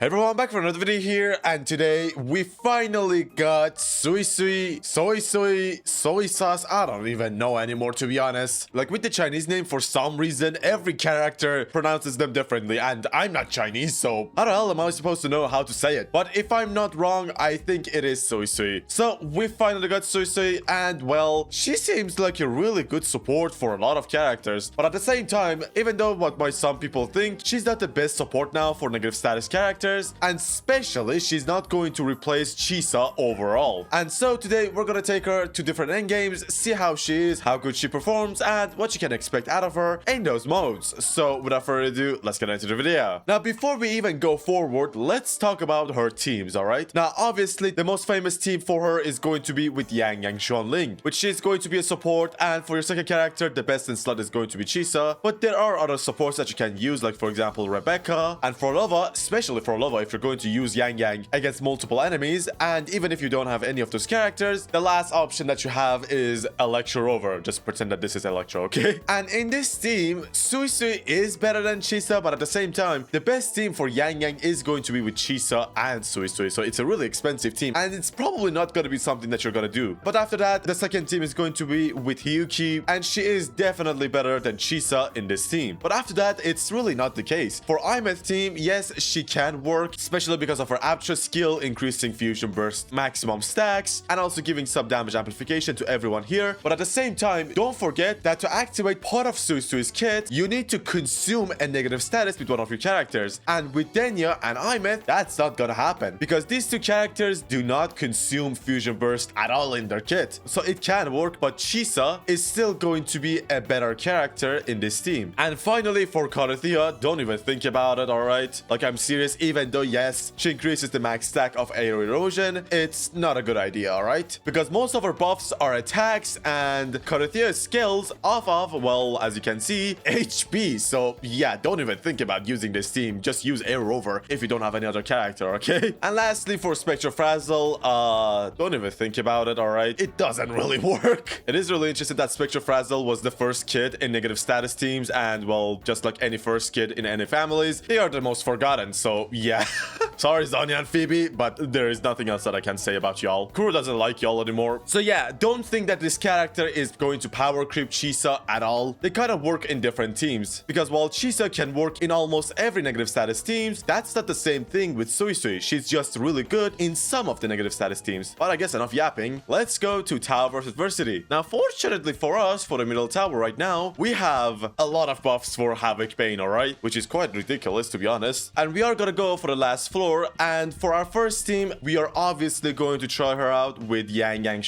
Hey everyone, back for another video here, and today we finally got Suisui, soy sauce. I don't even know anymore, to be honest. Like with the Chinese name, for some reason, every character pronounces them differently, and I'm not Chinese, so how the hell am I supposed to know how to say it? But if I'm not wrong, I think it is Suisui. So we finally got Suisui, and well, she seems like a really good support for a lot of characters. But at the same time, even though what some people think, she's not the best support now for negative status characters. And especially she's not going to replace Chisa overall. And so today we're gonna take her to different endgames, see how she is, how good she performs, and what you can expect out of her in those modes. So without further ado, let's get into the video. Now before we even go forward, let's talk about her teams, alright? Now obviously the most famous team for her is going to be with yangyang, which is going to be a support, and for your second character the best in slot is going to be Chisa. But there are other supports that you can use, like for example Rebecca, and for Lova, especially for Lova, if you're going to use yangyang against multiple enemies. And even if you don't have any of those characters, the last option that you have is Electro Rover. Just pretend that this is Electro, okay? And in this team, Suisui is better than Chisa, but at the same time, the best team for yangyang is going to be with Chisa and Suisui. So it's a really expensive team, and it's probably not going to be something that you're going to do. But after that, the second team is going to be with hiyuki, and she is definitely better than Chisa in this team. But after that, it's really not the case. For Imeth's team, yes, she can work, especially because of her Aptra skill, increasing fusion burst maximum stacks and also giving some damage amplification to everyone here. But at the same time, don't forget that to activate part of Suisui's kit, you need to consume a negative status with one of your characters. And with Denya and Imeth, that's not gonna happen because these two characters do not consume fusion burst at all in their kit. So it can work, but Chisa is still going to be a better character in this team. And finally, for Karathea, don't even think about it, alright? Like, I'm serious, even though yes, she increases the max stack of air erosion, it's not a good idea, alright? Because most of her buffs are attacks, and Karathea's skills off of, well, as you can see, HP. So yeah, don't even think about using this team. Just use Air Rover if you don't have any other character, okay? And lastly, for Spectrofrazzle, don't even think about it, alright? It doesn't really work. It is really interesting that Spectrofrazzle was the first kid in negative status teams, and well, just like any first kid in any families, they are the most forgotten. So yeah. Sorry, Zonya and Phoebe, but there is nothing else that I can say about y'all. Kuro doesn't like y'all anymore. So yeah, don't think that this character is going to power creep Chisa at all. They kind of work in different teams. Because while Chisa can work in almost every negative status teams, that's not the same thing with Suisui. She's just really good in some of the negative status teams. But I guess enough yapping. Let's go to Tower vs Adversity. Now, fortunately for us, for the middle tower right now, we have a lot of buffs for Havoc Bane, alright? Which is quite ridiculous, to be honest. And we are gonna go for the last floor, and for our first team, we are obviously going to try her out with yangyang.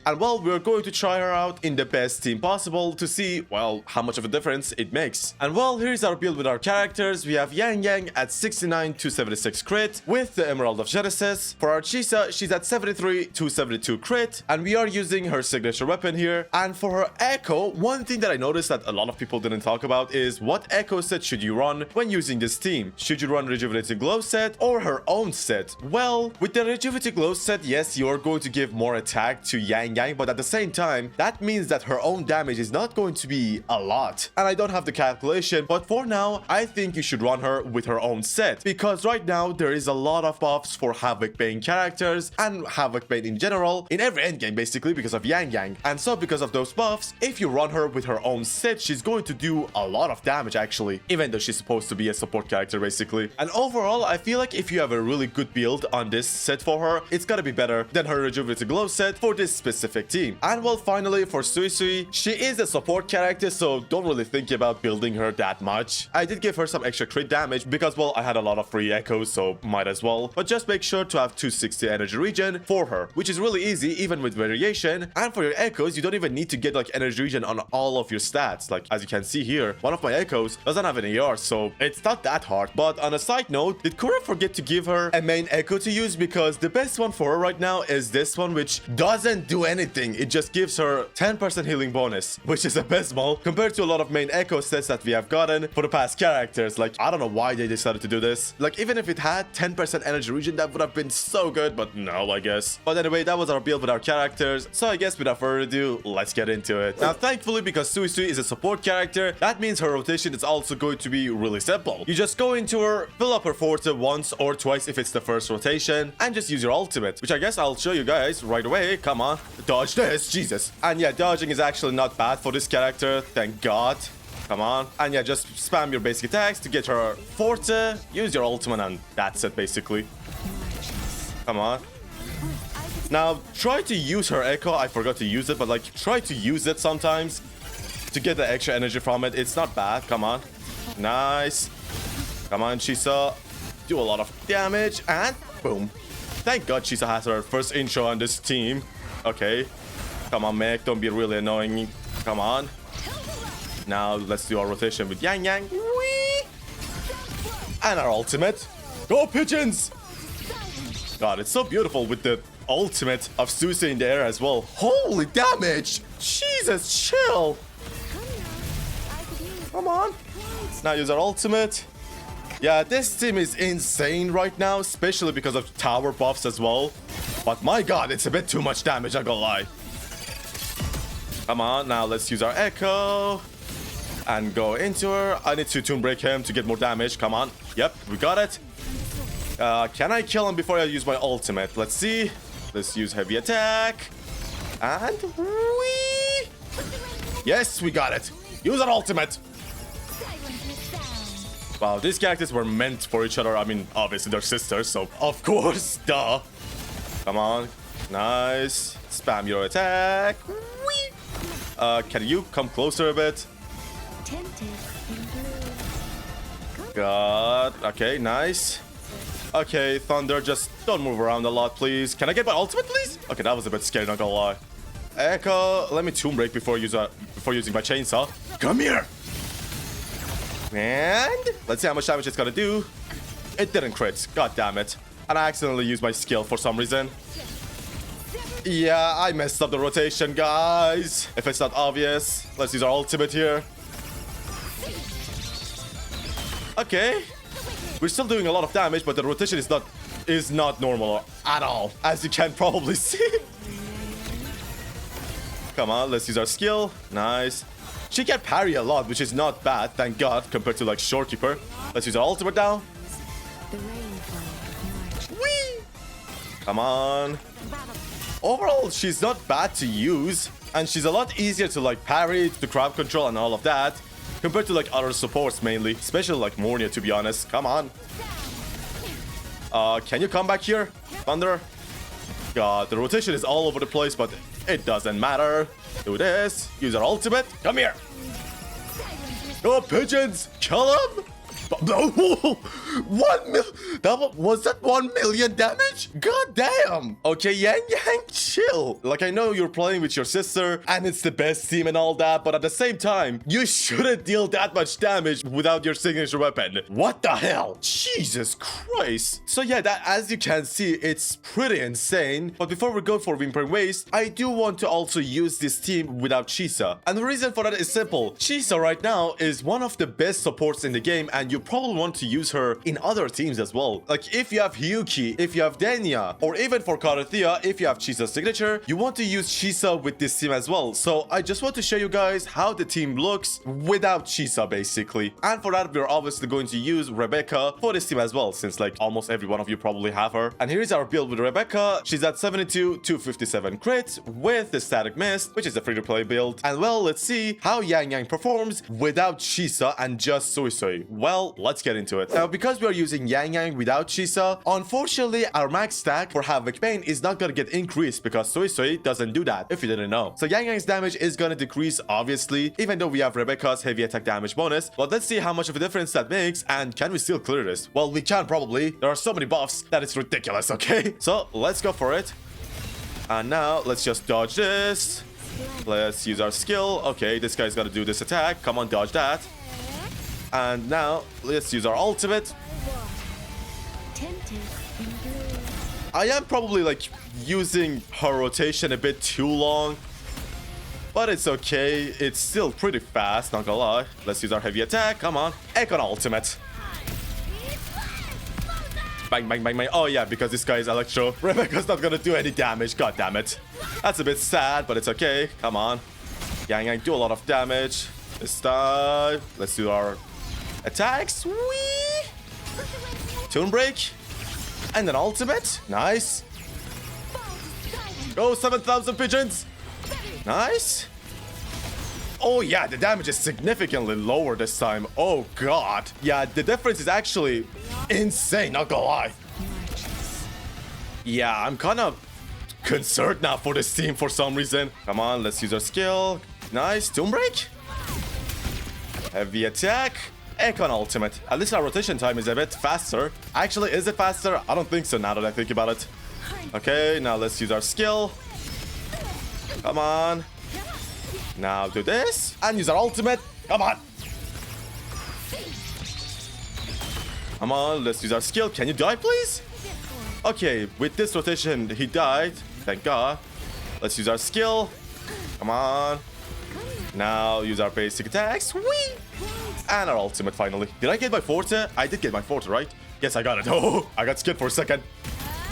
And well, we're going to try her out in the best team possible to see, well, how much of a difference it makes. And well, here's our build with our characters. We have yangyang at 69 276 crit with the Emerald of Genesis. For our Chisa, she's at 73 272 crit, and we are using her signature weapon here. And for her Echo, one thing that I noticed that a lot of people didn't talk about is what Echo set should you run when using this team? Should you run Rejuvenating Glow set or her own set? Well, with the Rejuvenating Glow set, yes, you are going to give more attack to yangyang, but at the same time, that means that her own damage is not going to be a lot. And I don't have the calculation, but for now, I think you should run her with her own set, because right now there is a lot of buffs for Havoc Bane characters and Havoc Bane in general in every endgame basically because of yangyang. And so because of those buffs, if you run her with her own set, she's going to do a lot of damage actually, even though she's supposed to be a support character basically. And overall, I feel like if you have a really good build on this set for her, it's gotta be better than her Rejuvenating Glow set for this specific team. And well, finally for Suisui, she is a support character, so don't really think about building her that much. I did give her some extra crit damage because, well, I had a lot of free echoes, so might as well. But just make sure to have 260 energy regen for her, which is really easy even with variation. And for your echoes, you don't even need to get like energy regen on all of your stats. Like as you can see here, one of my echoes doesn't have an AR, so it's not that hard. But on a side note, did Kura forget to give her a main echo to use? Because the best one for her right now is this one, which doesn't do anything. It just gives her 10% healing bonus, which is abysmal compared to a lot of main echo sets that we have gotten for the past characters. Like, I don't know why they decided to do this. Like, even if it had 10% energy regen, that would have been so good, but no, I guess. But anyway, that was our build with our characters. So I guess without further ado, let's get into it. Now, thankfully, because Suisui is a support character, that means her rotation is also going to be really simple. You just go into her, fill up her forte once or twice if it's the first rotation, and just use your ultimate, which I guess I'll show you guys right away. Come on, dodge this, Jesus. And yeah, dodging is actually not bad for this character, thank God. Come on. And yeah, just spam your basic attacks to get her forte, use your ultimate, and that's it basically. Come on. Now, try to use her echo. I forgot to use it, but like, try to use it sometimes to get the extra energy from it. It's not bad. Come on. Nice. Come on, chisa. Do a lot of damage, and boom. Thank God chisa has her first intro on this team. Okay. Come on, mech. Don't be really annoying. Come on. Now, let's do our rotation with yangyang. Whee! And our ultimate. Go, pigeons! God, it's so beautiful with the ultimate of Suisui in the air as well. Holy damage! Jesus, chill! Come on. Now use our ultimate. Yeah, this team is insane right now, especially because of tower buffs as well. But my God, it's a bit too much damage, I gotta lie. Come on, now let's use our echo. And go into her. I need to toon break him to get more damage. Come on. Yep, we got it. Can I kill him before I use my ultimate? Let's see. Let's use heavy attack. And whee! Yes, we got it. Use our ultimate. Wow, these characters were meant for each other. I mean, obviously they're sisters, so of course, duh. Come on. Nice. Spam your attack. Whee! Can you come closer a bit? God. Okay, nice. Okay, Thunder, just don't move around a lot, please. Can I get my ultimate, please? Okay, that was a bit scary, not gonna lie. Echo, let me toon break before using my chainsaw. Come here. And let's see how much damage it's gonna do. It didn't crit. God damn it. And I accidentally used my skill for some reason. Yeah, I messed up the rotation, guys. If it's not obvious, let's use our ultimate here. Okay, we're still doing a lot of damage, but the rotation is not normal at all, as you can probably see. Come on, let's use our skill. Nice. She can parry a lot, which is not bad, thank God, compared to like Shorekeeper. Let's use our ultimate now. Whee! Come on. Overall, she's not bad to use, and she's a lot easier to like parry, to crowd control, and all of that. Compared to like other supports mainly, especially like Mornia, to be honest. Come on. Can you come back here, Thunder? God, the rotation is all over the place, but it doesn't matter. Do this. Use our ultimate. Come here. Go, pigeons. Kill him. Was that 1 million damage? God damn. Okay, yangyang, chill. Like, I know you're playing with your sister and it's the best team and all that, but at the same time, you shouldn't deal that much damage without your signature weapon. What the hell? Jesus Christ. So yeah, that, as you can see, it's pretty insane. But before we go for Whimpering Waste, I do want to also use this team without Chisa. And the reason for that is simple. Chisa right now is one of the best supports in the game, and you probably want to use her in other teams as well. Like if you have Hiyuki, if you have Denya, or even for Karathea, if you have Chisa's signature, you want to use Chisa with this team as well. So I just want to show you guys how the team looks without Chisa basically. And for that, we're obviously going to use Rebecca for this team as well, since like almost every one of you probably have her. And here's our build with Rebecca. She's at 72, 257 crit with the Static Mist, which is a free-to-play build. And well, let's see how yangyang performs without Chisa and just Suisui. Well, let's get into it. Now, because we are using yangyang without Chisa, unfortunately, our max stack for Havoc Bane is not gonna get increased because Suisui doesn't do that, if you didn't know. So yangyang's damage is gonna decrease, obviously, even though we have Rebecca's heavy attack damage bonus. But let's see how much of a difference that makes, and can we still clear this? Well, we can probably. There are so many buffs that it's ridiculous, okay? So let's go for it. And now, let's just dodge this. Let's use our skill. Okay, this guy's gotta do this attack. Come on, dodge that. And now, let's use our ultimate. I am probably like using her rotation a bit too long, but it's okay. It's still pretty fast, not gonna lie. Let's use our heavy attack. Come on. Econ ultimate. Bang, bang, bang, bang. Oh yeah, because this guy is Electro. Rebecca's not gonna do any damage. God damn it. That's a bit sad, but it's okay. Come on. Yangyang do a lot of damage. This time, let's do our attacks. Whee! Toon break. And an ultimate. Nice. Go 7,000 pigeons. Nice. Oh yeah, the damage is significantly lower this time. Oh god. Yeah, the difference is actually insane, not gonna lie. Yeah, I'm kind of concerned now for this team for some reason. Come on, let's use our skill. Nice. Tomb Break. Heavy attack. Econ ultimate. At least our rotation time is a bit faster. Actually, is it faster? I don't think so now that I think about it. Okay, now let's use our skill. Come on. Now do this. And use our ultimate. Come on. Come on, let's use our skill. Can you die, please? Okay, with this rotation, he died. Thank God. Let's use our skill. Come on. Now use our basic attacks. Whee! And our ultimate finally. Did I get my forte? I did get my forte, right? Yes, I got it. Oh, I got scared for a second.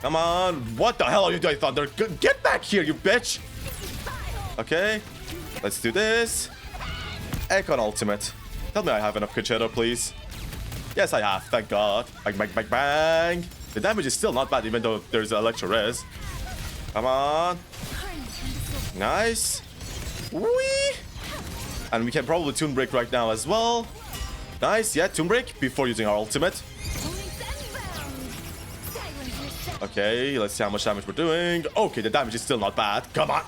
Come on. What the hell are you doing, Thunder? Get back here, you bitch. Okay. Let's do this. Econ ultimate. Tell me I have enough Concerto, please. Yes, I have. Thank God. Bang, bang, bang, bang. The damage is still not bad, even though there's Electro Res. Come on. Nice. Whee! And we can probably Tomb Break right now as well. Nice. Yeah, Tomb Break before using our ultimate. Okay, let's see how much damage we're doing. Okay, the damage is still not bad. Come on.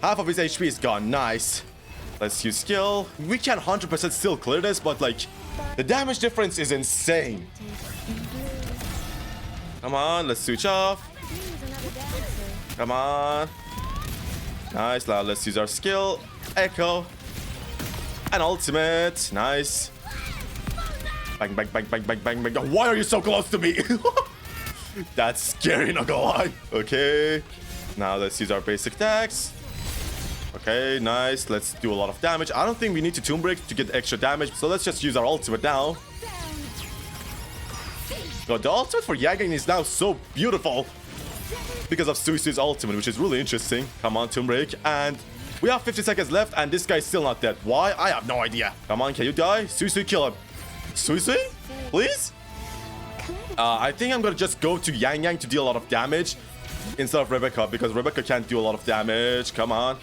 Half of his HP is gone. Nice. Let's use skill. We can 100% still clear this, but like, the damage difference is insane. Come on, let's switch off. Come on. Nice. Now let's use our skill. Echo. And ultimate. Nice. Bang, bang, bang, bang, bang, bang, bang. Why are you so close to me? That's scary, not gonna lie. Okay. Now let's use our basic attacks. Okay, nice. Let's do a lot of damage. I don't think we need to Tomb Break to get extra damage, so let's just use our ultimate now. God, the ultimate for Yangyang is now so beautiful because of Suisui's ultimate, which is really interesting. Come on, Tomb Break. And we have 50 seconds left, and this guy's still not dead. Why? I have no idea. Come on, can you die? Suisui, kill him. Suisui? Please? I think I'm gonna just go to Yangyang to deal a lot of damage instead of Rebecca, because Rebecca can't do a lot of damage. Come on.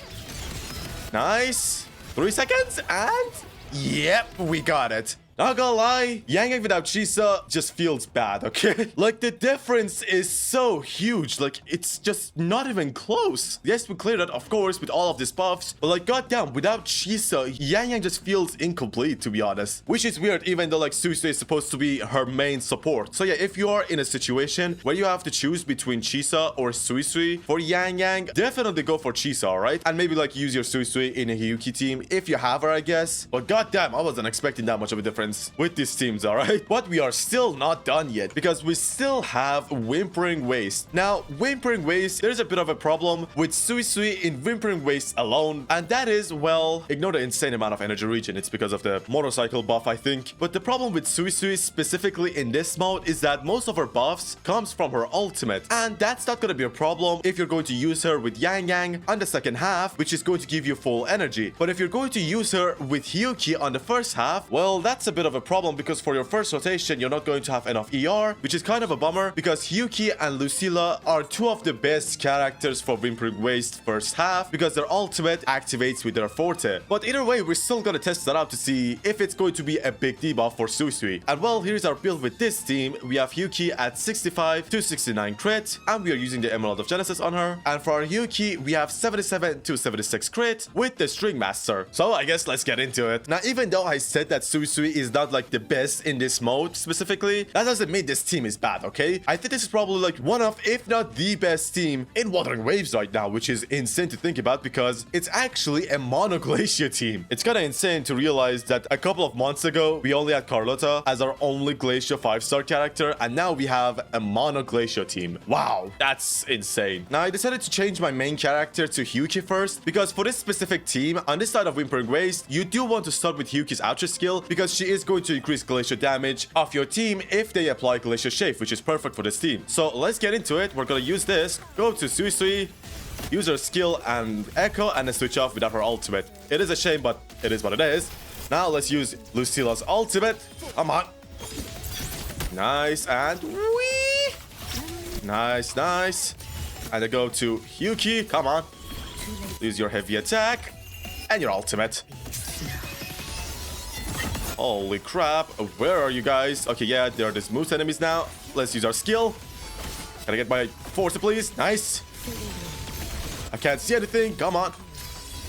Nice. 3 seconds, and yep, we got it. Not gonna lie, Yangyang without Chisa just feels bad, okay? Like, the difference is so huge. Like, it's just not even close. Yes, we cleared it, of course, with all of these buffs. But, like, goddamn, without Chisa, Yangyang just feels incomplete, to be honest. Which is weird, even though, like, Suisui is supposed to be her main support. So, yeah, if you are in a situation where you have to choose between Chisa or Suisui for Yangyang, definitely go for Chisa, alright? And maybe, like, use your Suisui in a hiyuki team, if you have her, I guess. But, goddamn, I wasn't expecting that much of a difference with these teams, all right? But we are still not done yet, because we still have Whimpering Waste. Now, Whimpering Waste, there's a bit of a problem with Suisui in Whimpering Waste alone, and that is, well, ignore the insane amount of energy regen. It's because of the motorcycle buff, I think. But the problem with Suisui specifically in this mode is that most of her buffs comes from her ultimate, and that's not gonna be a problem if you're going to use her with Yangyang on the second half, which is going to give you full energy. But if you're going to use her with hiyuki on the first half, well, that's a bit of a problem, because for your first rotation you're not going to have enough ER, which is kind of a bummer, because hiyuki and Lucilla are two of the best characters for Whimpering Waste first half, because their ultimate activates with their forte. But either way, we're still gonna test that out to see if it's going to be a big debuff for Suisui. And well, here's our build with this team. We have hiyuki at 65 to 69 crit, and we are using the Emerald of Genesis on her. And for our hiyuki, we have 77 to 76 crit with the String Master. So I guess let's get into it. Now, even though I said that Suisui is not like the best in this mode specifically, that doesn't mean this team is bad, okay? I think this is probably like one of, if not the best team in Wuthering Waves right now, which is insane to think about, because it's actually a mono glacier team. It's kind of insane to realize that a couple of months ago we only had Carlotta as our only glacier 5-star character, and now we have a mono glacier team. Wow, that's insane. Now I decided to change my main character to hiyuki first, because for this specific team on this side of Whimpering Waste, you do want to start with hiyuki's outer skill, because she is going to increase glacier damage of your team if they apply glacier shave, which is perfect for this team. So let's get into it. We're gonna use this, go to Suisui, use her skill and echo, and then switch off without her ultimate. It is a shame, but it is what it is. Now let's use Lucilla's ultimate. Come on. Nice, and whee! Nice, nice. And I go to Hiyuki. Come on. Use your heavy attack. And your ultimate. Holy crap. Where are you guys? Okay, yeah, there are these moose enemies now. Let's use our skill. Can I get my force, please? Nice. I can't see anything. Come on.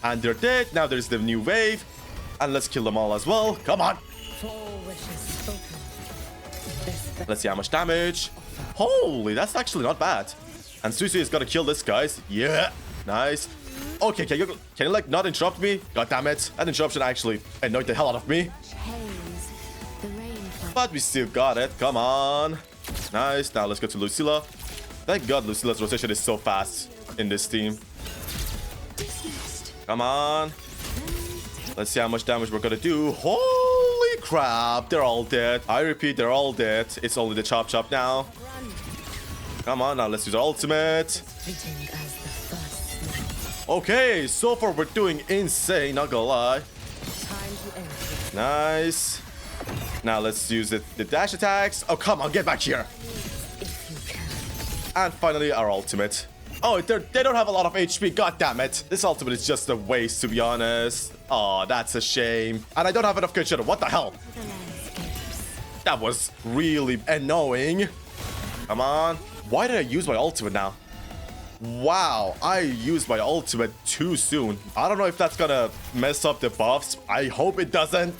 And they're dead. Now there's the new wave. And let's kill them all as well. Come on. Let's see how much damage. Holy, that's actually not bad. And Suisui is gonna kill this, guys. Yeah. Nice. Okay, can you like not interrupt me? God damn it. That interruption actually annoyed the hell out of me. But we still got it. Come on. Nice. Now let's go to Lucilla. Thank God Lucilla's rotation is so fast in this team. Come on. Let's see how much damage we're gonna do. Holy crap. They're all dead. I repeat, they're all dead. It's only the chop chop now. Come on, now let's use our ultimate. Okay, so far we're doing insane, not gonna lie. Nice. Now let's use the dash attacks. Oh, come on, get back here. And finally, our ultimate. Oh, they don't have a lot of HP, god damn it. This ultimate is just a waste, to be honest. Oh, that's a shame. And I don't have enough consider. What the hell? That was really annoying. Come on. Why did I use my ultimate now? Wow, I used my ultimate too soon. I don't know if that's gonna mess up the buffs. I hope it doesn't.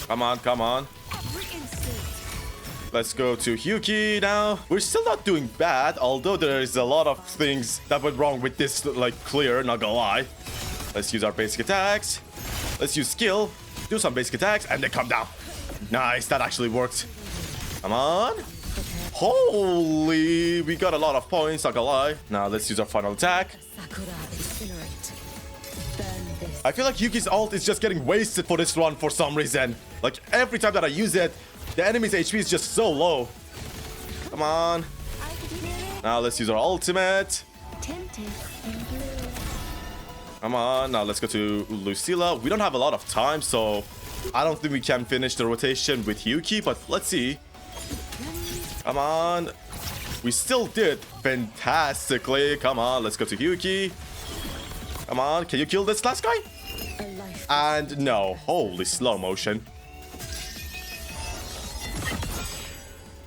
Come on, come on. Let's go to Hiyuki now. We're still not doing bad, although there is a lot of things that went wrong with this, like, clear, not gonna lie. Let's use our basic attacks. Let's use skill. Do some basic attacks, and they come down. Nice, that actually worked. Come on. Holy, we got a lot of points, not gonna lie. Now let's use our final attack. I feel like Yuki's ult is just getting wasted for this run for some reason. Like, every time that I use it, the enemy's HP is just so low. Come on. Now let's use our ultimate. Come on. Now let's go to Lucilla. We don't have a lot of time, so I don't think we can finish the rotation with Hiyuki, but let's see. Come on. We still did fantastically. Come on. Let's go to Hiyuki. Come on. Can you kill this last guy? And no. Holy slow motion.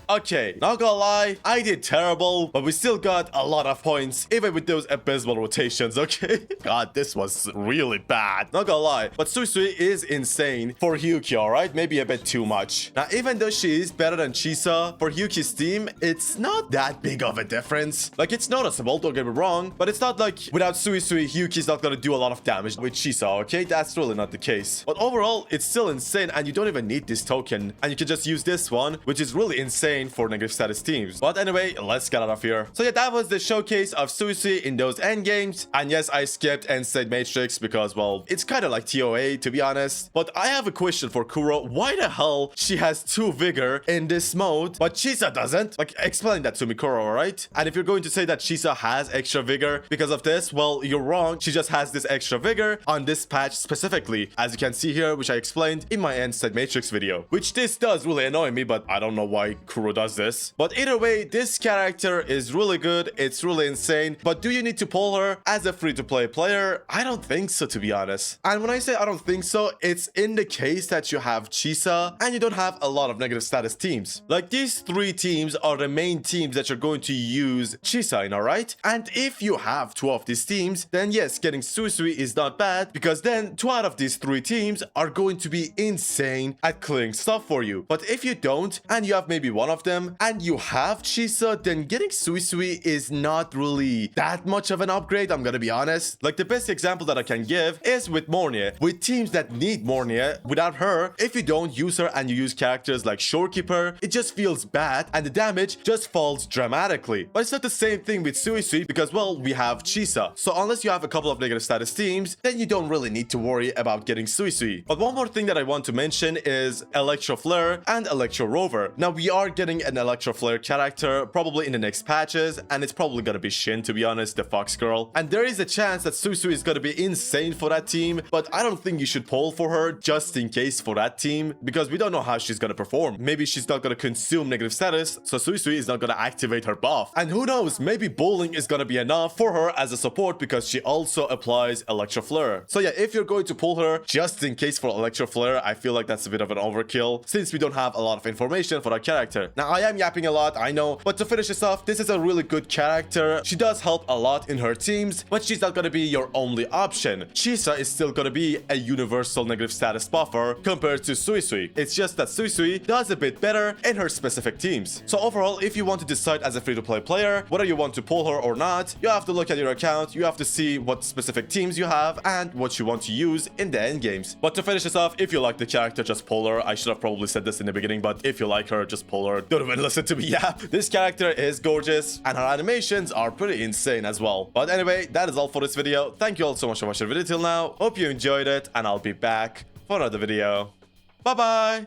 Okay, not gonna lie, I did terrible, but we still got a lot of points, even with those abysmal rotations, okay? God, this was really bad. Not gonna lie, but Suisui is insane for Hiyuki, alright? Maybe a bit too much. Now, even though she is better than Chisa, for Hiyuki's team, it's not that big of a difference. Like, it's noticeable, don't get me wrong, but it's not like without Suisui, Hiyuki's not gonna do a lot of damage with Chisa, okay? That's really not the case. But overall, it's still insane, and you don't even need this token, and you can just use this one, which is really insane for negative status teams. But anyway, let's get out of here. So yeah, that was the showcase of Suisui in those endgames. And yes, I skipped End State Matrix because, well, it's kind of like TOA, to be honest. But I have a question for Kuro. Why the hell she has 2 vigor in this mode, but Chisa doesn't? Like, explain that to me, Kuro, alright? And if you're going to say that Chisa has extra vigor because of this, well, you're wrong. She just has this extra vigor on this patch specifically, as you can see here, which I explained in my End State Matrix video. Which this does really annoy me, but I don't know why Kuro does this. But either way, this character is really good. It's really insane. But do you need to pull her as a free-to-play player? I don't think so, to be honest. And when I say I don't think so, it's in the case that you have Chisa and you don't have a lot of negative status teams. Like, these 3 teams are the main teams that you're going to use Chisa in, alright? And if you have 2 of these teams, then yes, getting Suisui is not bad, because then 2 out of these 3 teams are going to be insane at clearing stuff for you. But if you don't, and you have maybe one of them, and you have Chisa, then getting Suisui is not really that much of an upgrade, I'm gonna be honest. Like, the best example that I can give is with Mornia. With teams that need Mornia, without her, if you don't use her and you use characters like Shorekeeper, it just feels bad and the damage just falls dramatically. But it's not the same thing with Suisui because, well, we have Chisa. So unless you have a couple of negative status teams, then you don't really need to worry about getting Suisui. But one more thing that I want to mention is Electro Flare and Electro Rover. Now, we are getting getting an Electro Flare character probably in the next patches, and it's probably gonna be Shin, to be honest, the Fox Girl. And there is a chance that Suisui is gonna be insane for that team, but I don't think you should poll for her just in case for that team, because we don't know how she's gonna perform. Maybe she's not gonna consume negative status, so Suisui is not gonna activate her buff. And who knows, maybe bowling is gonna be enough for her as a support because she also applies Electro Flare. So yeah, if you're going to pull her just in case for Electro Flare, I feel like that's a bit of an overkill since we don't have a lot of information for our character. Now, I am yapping a lot, I know, but to finish this off, this is a really good character. She does help a lot in her teams, but she's not gonna be your only option. Chisa is still gonna be a universal negative status buffer compared to Suisui. It's just that Suisui does a bit better in her specific teams. So overall, if you want to decide as a free-to-play player whether you want to pull her or not, you have to look at your account, you have to see what specific teams you have and what you want to use in the end games. But to finish this off, if you like the character, just pull her. I should have probably said this in the beginning, but if you like her, just pull her. Don't even listen to me yap. This character is gorgeous and her animations are pretty insane as well. But anyway, that is all for this video. Thank you all so much for watching the video till now. Hope you enjoyed it, and I'll be back for another video. Bye bye.